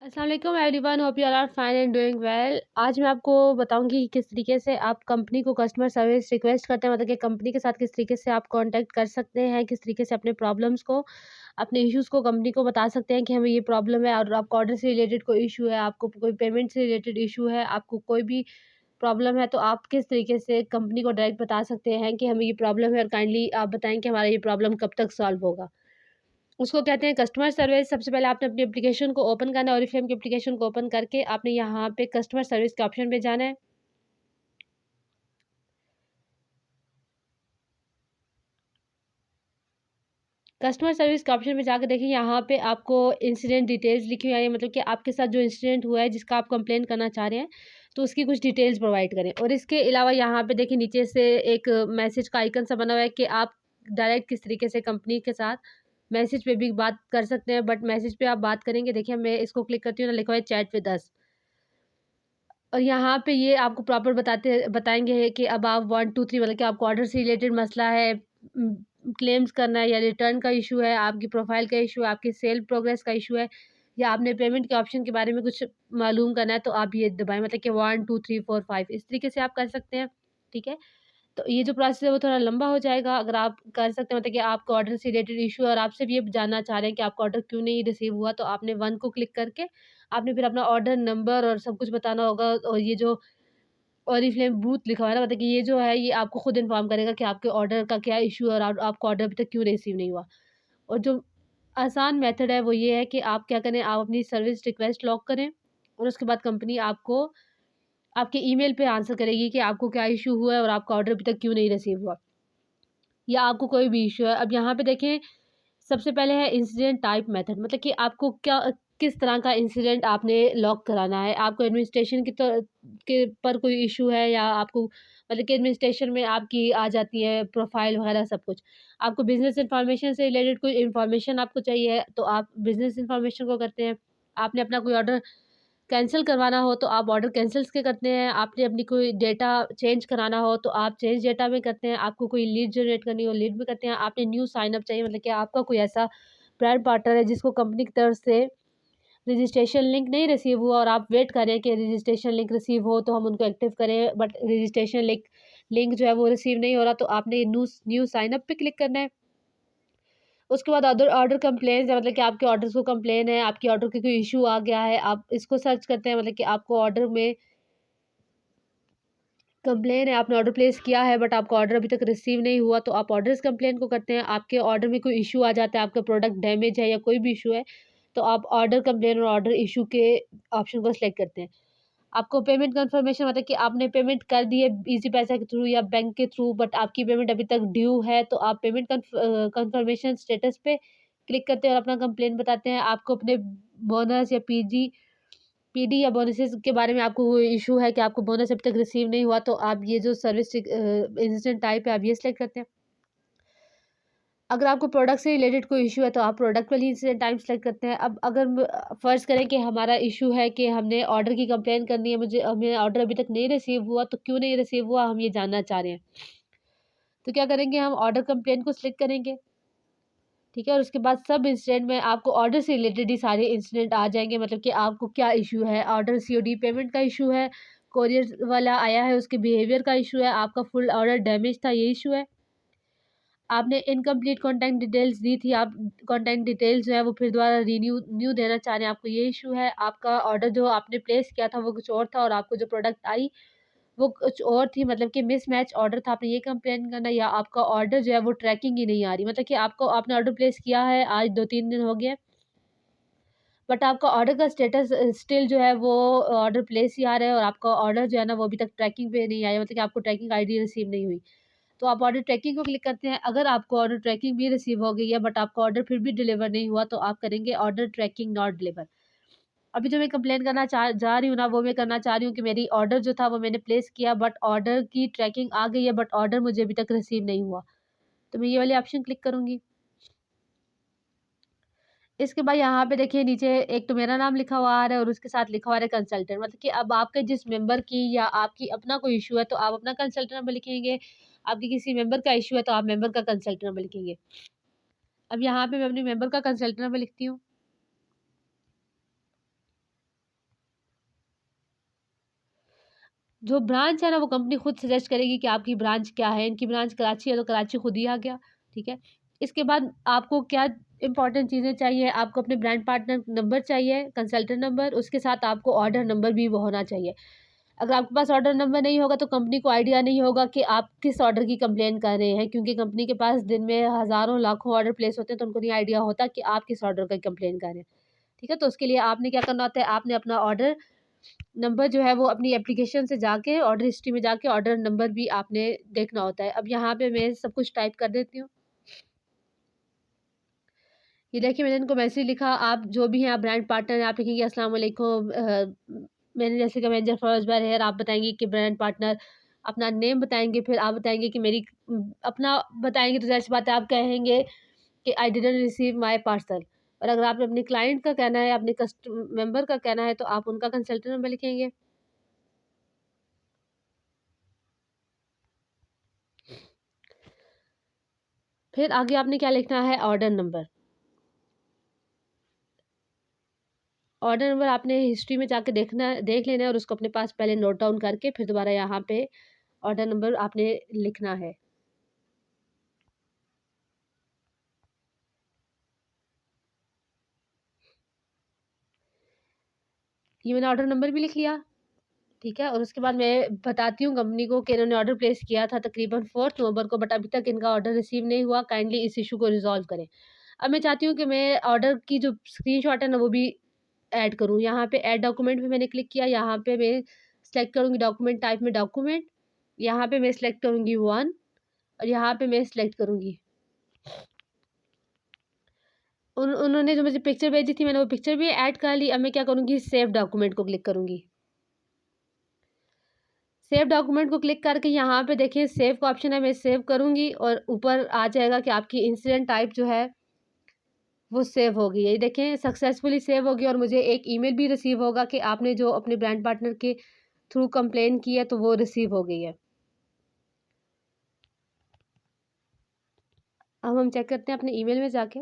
अस्सलाम वालेकुम everyone, hope you all are fine and doing well. आज मैं आपको बताऊंगी कि किस तरीके से आप कंपनी को कस्टमर सर्विस रिक्वेस्ट करते हैं, मतलब कि कंपनी के साथ किस तरीके से आप कांटेक्ट कर सकते हैं, किस तरीके से अपने प्रॉब्लम्स को, अपने इश्यूज़ को कंपनी को बता सकते हैं कि हमें ये प्रॉब्लम है और आपको ऑर्डर से रिलेटेड कोई इशू है, आपको कोई पेमेंट से रिलेटेड इशू है, आपको कोई भी प्रॉब्लम है, तो आप किस तरीके से कंपनी को डायरेक्ट बता सकते हैं कि हमें ये प्रॉब्लम है और काइंडली आप बताएँ कि हमारा ये प्रॉब्लम कब तक सॉल्व होगा। उसको कहते हैं कस्टमर सर्विस। सबसे पहले आपने अपनी एप्लीकेशन को ओपन करना है, ओरिफ्लेम की एप्लीकेशन को ओपन करके आपने यहाँ पे कस्टमर सर्विस के ऑप्शन पे जाना है। कस्टमर सर्विस के ऑप्शन पे जाकर देखिए, यहाँ पे आपको इंसिडेंट डिटेल्स लिखी हुई आई है, मतलब कि आपके साथ जो इंसिडेंट हुआ है जिसका आप कंप्लेन करना चाह रहे हैं, तो उसकी कुछ डिटेल्स प्रोवाइड करें। और इसके अलावा यहाँ पे देखिए नीचे से एक मैसेज का आइकन सा बना हुआ है कि आप डायरेक्ट किस तरीके से कंपनी के साथ मैसेज पे भी बात कर सकते हैं, बट मैसेज पे आप बात करेंगे। देखिए मैं इसको क्लिक करती हूँ ना, लिखा हुआ है चैट विद अस। और यहाँ पे ये आपको प्रॉपर बताएँगे कि अब आप 1, 2, 3 मतलब कि आपको ऑर्डर से रिलेटेड मसला है, क्लेम्स करना है या रिटर्न का इश्यू है, आपकी प्रोफ़ाइल का इश्यू है, आपकी सेल प्रोग्रेस का इश्यू है, या आपने पेमेंट के ऑप्शन के बारे में कुछ मालूम करना है, तो आप ये दबाएँ, मतलब कि 1, 2, 3, 4, 5 इस तरीके से आप कर सकते हैं, ठीक है? तो ये जो प्रोसेस है वो थोड़ा लंबा हो जाएगा। अगर आप कर सकते हैं, मतलब कि आपको ऑर्डर से रिलेटेड इश्यू है और आप सिर्फ़ ये जानना चाह रहे हैं कि आपका ऑर्डर क्यों नहीं रिसीव हुआ, तो आपने 1 को क्लिक करके आपने फिर अपना ऑर्डर नंबर और सब कुछ बताना होगा। और ये जो ओरिफ्लेम बूथ लिखा हुआ है ना, मतलब कि ये जो है ये आपको खुद इन्फॉर्म करेगा कि आपके ऑर्डर का क्या इश्यू है और आपका ऑर्डर अभी तक क्यों रिसीव नहीं हुआ। और जो आसान मेथड है वो ये है कि आप क्या करें, आप अपनी सर्विस रिक्वेस्ट लॉक करें और उसके बाद कंपनी आपको आपके ईमेल पे आंसर करेगी कि आपको क्या इश्यू हुआ है और आपका ऑर्डर अभी तक क्यों नहीं रिसीव हुआ, या आपको कोई भी इश्यू है। अब यहाँ पे देखें, सबसे पहले है इंसिडेंट टाइप मेथड, मतलब कि आपको क्या किस तरह का इंसिडेंट आपने लॉक कराना है। आपको एडमिनिस्ट्रेशन के पर कोई इशू है, या आपको मतलब कि एडमिनिस्ट्रेशन में आपकी आ जाती है प्रोफाइल वगैरह सब कुछ। आपको बिज़नेस इन्फॉर्मेशन से रिलेटेड कोई इन्फॉर्मेशन आपको चाहिए, तो आप बिज़नेस इन्फॉर्मेशन को करते हैं। आपने अपना कोई ऑर्डर कैंसल करवाना हो तो आप ऑर्डर कैंसल्स के करते हैं। आपने अपनी कोई डेटा चेंज कराना हो तो आप चेंज डेटा में करते हैं। आपको कोई लीड जनरेट करनी हो, लीड में करते हैं। आपने न्यू साइन अप चाहिए, मतलब कि आपका कोई ऐसा ब्रांड पार्टनर है जिसको कंपनी की तरफ से रजिस्ट्रेशन लिंक नहीं रिसीव हुआ और आप वेट कर रहे हैं कि रजिस्ट्रेशन लिंक रिसीव हो तो हम उनको एक्टिव करें, बट रजिस्ट्रेशन लिंक लिंक जो है वो रिसीव नहीं हो रहा, तो आपने न्यू न्यू साइन अप पे क्लिक करना है। उसके बाद ऑर्डर ऑर्डर कंप्लेंट्स है, मतलब कि आपके ऑर्डर्स को कंप्लेन है, आपकी ऑर्डर की कोई इश्यू आ गया है, आप इसको सर्च करते हैं, मतलब कि आपको ऑर्डर में कंप्लेन है, आपने ऑर्डर प्लेस किया है बट आपका ऑर्डर अभी तक रिसीव नहीं हुआ, तो आप ऑर्डर्स कंप्लेन को करते हैं। आपके ऑर्डर में कोई इश्यू आ जाता है, आपका प्रोडक्ट डैमेज है या कोई भी इश्यू है, तो आप ऑर्डर कंप्लेन और ऑर्डर इश्यू के ऑप्शन को सिलेक्ट करते हैं। आपको पेमेंट कंफर्मेशन, मतलब कि आपने पेमेंट कर दी है ईज़ी पैसा के थ्रू या बैंक के थ्रू, बट आपकी पेमेंट अभी तक ड्यू है, तो आप पेमेंट कंफर्मेशन स्टेटस पे क्लिक करते हैं और अपना कंप्लेंट बताते हैं। आपको अपने बोनस या पीडी या बोनसेस के बारे में आपको कोई इशू है कि आपको बोनस अभी तक रिसीव नहीं हुआ, तो आप ये जो सर्विस इंसिडेंट टाइप है आप ये सिलेक्ट करते हैं। अगर आपको प्रोडक्ट से रिलेटेड कोई इशू है तो आप प्रोडक्ट वाली इंसिडेंट टाइम सेलेक्ट करते हैं। अब अगर फ़र्ज़ करें कि हमारा इशू है कि हमने ऑर्डर की कंप्लेन करनी है, मुझे हमें ऑर्डर अभी तक नहीं रिसीव हुआ, तो क्यों नहीं रिसीव हुआ हम ये जानना चाह रहे हैं। तो क्या करेंगे, हम ऑर्डर कंप्लेन को सिलेक्ट करेंगे, ठीक है? और उसके बाद सब इंसिडेंट में आपको ऑर्डर से रिलेटेड ही सारे इंसिडेंट आ जाएँगे, मतलब कि आपको क्या इशू है, ऑर्डर सीओडी पेमेंट का इशू है, कोरियर वाला आया है उसके बिहेवियर का इशू है, आपका फुल ऑर्डर डैमेज था ये इशू है। आपने इनकम्प्लीट कॉन्टैक्ट डिटेल्स दी थी, आप कॉन्टैक्ट डिटेल्स जो है वो फिर दोबारा न्यू देना चाह रहे हैं, आपको ये इशू है। आपका ऑर्डर जो आपने प्लेस किया था वो कुछ और था और आपको जो प्रोडक्ट आई वो कुछ और थी, मतलब कि मिसमैच ऑर्डर था, आपने ये कंप्लेन करना। या आपका ऑर्डर जो है वो ट्रैकिंग ही नहीं आ रही, मतलब कि आपको आपने ऑर्डर प्लेस किया है, आज 2-3 दिन हो गए, बट आपका ऑर्डर का स्टेटस स्टिल जो है वो ऑर्डर प्लेस ही आ रहा है और आपका ऑर्डर जो है ना वो अभी तक ट्रैकिंग पे नहीं आया, मतलब कि आपको ट्रैकिंग आईडी रिसीव नहीं हुई। तो आप ऑर्डर ट्रैकिंग को क्लिक करते हैं। अगर आपको ऑर्डर ट्रैकिंग भी रिसीव हो गई है बट आपका ऑर्डर फिर भी डिलीवर नहीं हुआ, तो आप करेंगे ऑर्डर ट्रैकिंग नॉट डिलीवर। अभी जो मैं कंप्लेन करना जा रही हूँ ना, वो मैं करना चाह रही हूँ कि मेरी ऑर्डर जो था वो मैंने प्लेस किया, बट ऑर्डर की ट्रैकिंग आ गई है बट ऑर्डर मुझे अभी तक रिसीव नहीं हुआ। तो मैं ये वाले ऑप्शन क्लिक करूँगी। इसके बाद यहाँ पे देखिए नीचे एक तो मेरा नाम लिखा हुआ आ रहा है और उसके साथ लिखा हुआ है कंसल्टेंट, मतलब कि अब आपके जिस मेंबर की या आपकी अपना कोई इशू है तो आप अपना कंसल्टेंट नंबर लिखेंगे, आपके किसी मेंबर का इशू है तो आप मेंबर का कंसल्टेंट नंबर लिखेंगे। अब यहाँ पे मैं अपनी मेंबर का कंसल्टेंट नंबर लिखती हूँ। जो ब्रांच है ना वो कंपनी खुद सजेस्ट करेगी कि आपकी ब्रांच क्या है। इनकी ब्रांच कराची है तो कराची खुद ही आ गया, ठीक है। इसके बाद आपको क्या इंपॉर्टेंट चीज़ें चाहिए, आपको अपने ब्रांड पार्टनर नंबर चाहिए, कंसल्टेंट नंबर, उसके साथ आपको ऑर्डर नंबर भी वो होना चाहिए। अगर आपके पास ऑर्डर नंबर नहीं होगा तो कंपनी को आइडिया नहीं होगा कि आप किस ऑर्डर की कंप्लेन कर रहे हैं, क्योंकि कंपनी के पास दिन में हज़ारों लाखों ऑर्डर प्लेस होते हैं, तो उनको नहीं आइडिया होता कि आप किस ऑर्डर का कंप्लेन कर रहे हैं, ठीक है। तो उसके लिए आपने क्या करना होता है, आपने अपना ऑर्डर नंबर जो है वो अपनी एप्लीकेशन से जाके ऑर्डर हिस्ट्री में जाके ऑर्डर नंबर भी आपने देखना होता है। अब यहाँ पे मैं सब कुछ टाइप कर देती हूँ। ये देखिए मैंने इनको मैसेज लिखा, आप जो भी हैं, आप ब्रांड पार्टनर हैं, आप लिखेंगे अस्सलाम वालेकुम, मैंने जैसे कि मैनेजर फरोज बार है, आप बताएंगे कि ब्रांड पार्टनर अपना नेम बताएंगे, फिर आप बताएंगे कि मेरी अपना बताएंगे तो जैसी बात है आप कहेंगे कि I didn't receive my parcel. और अगर आपने अपने क्लाइंट का कहना है, अपने कस्ट मेंबर का कहना है, तो आप उनका कंसल्टेंट नंबर लिखेंगे। फिर आगे आपने क्या लिखना है, ऑर्डर नंबर। ऑर्डर नंबर आपने हिस्ट्री में जाके देख लेना है और उसको अपने पास पहले नोट डाउन करके फिर दोबारा यहाँ पे ऑर्डर नंबर आपने लिखना है। ये मैंने ऑर्डर नंबर भी लिख लिया, ठीक है। और उसके बाद मैं बताती हूँ कंपनी को कि इन्होंने ऑर्डर प्लेस किया था तकरीबन 4 नवंबर को, बट अभी तक इनका ऑर्डर रिसीव नहीं हुआ, काइंडली इस इशू को रिजॉल्व करें। अब मैं चाहती हूँ कि मैं ऑर्डर की जो स्क्रीनशॉट है ना वो भी ऐड करूँ। यहाँ पे ऐड डॉक्यूमेंट पे मैंने क्लिक किया, यहाँ पे मैं सेलेक्ट करूँगी डॉक्यूमेंट टाइप में डॉक्यूमेंट, यहाँ पे मैं सिलेक्ट करूँगी 1 और यहाँ पे मैं सिलेक्ट करूँगी उन्होंने जो मुझे पिक्चर भेजी थी, मैंने वो पिक्चर भी ऐड कर ली। अब मैं क्या करूँगी, सेव डॉक्यूमेंट को क्लिक करूँगी। सेव डॉक्यूमेंट को क्लिक करके यहाँ पे देखिए सेव का ऑप्शन है, मैं सेव करूँगी और ऊपर आ जाएगा कि आपकी इंसिडेंट टाइप जो है वो सेव हो गई है। ये देखें सक्सेसफुली सेव हो गई और मुझे एक ईमेल भी रिसीव होगा कि आपने जो अपने ब्रांड पार्टनर के थ्रू कंप्लेन की है तो वो रिसीव हो गई है। अब हम चेक करते हैं अपने ईमेल में जाके।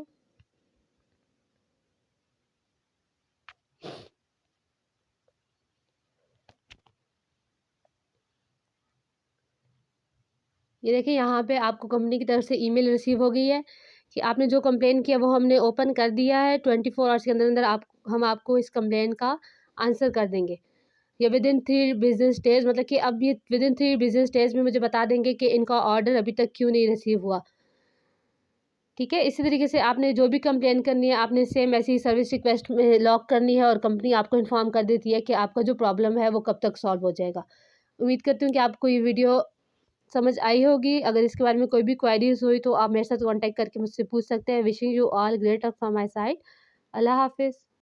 ये देखिए यहाँ पे आपको कंपनी की तरफ से ईमेल रिसीव हो गई है कि आपने जो कंप्लेन किया वो हमने ओपन कर दिया है, 24 आवर्स के अंदर अंदर हम आपको इस कंप्लेन का आंसर कर देंगे। ये विदिन 3 बिजनेस डेज, मतलब कि अब ये विदिन 3 बिजनेस डेज में मुझे बता देंगे कि इनका ऑर्डर अभी तक क्यों नहीं रिसीव हुआ, ठीक है। इसी तरीके से आपने जो भी कंप्लेन करनी है आपने सेम ऐसी सर्विस रिक्वेस्ट में लॉक करनी है और कंपनी आपको इन्फॉर्म कर देती है कि आपका जो प्रॉब्लम है वो कब तक सॉल्व हो जाएगा। उम्मीद करती हूँ कि आपको ये वीडियो समझ आई होगी। अगर इसके बारे में कोई भी क्वेरीज हुई तो आप मेरे साथ कॉन्टैक्ट करके मुझसे पूछ सकते हैं। Wishing you all great luck from my side. अल्लाह हाफिज़।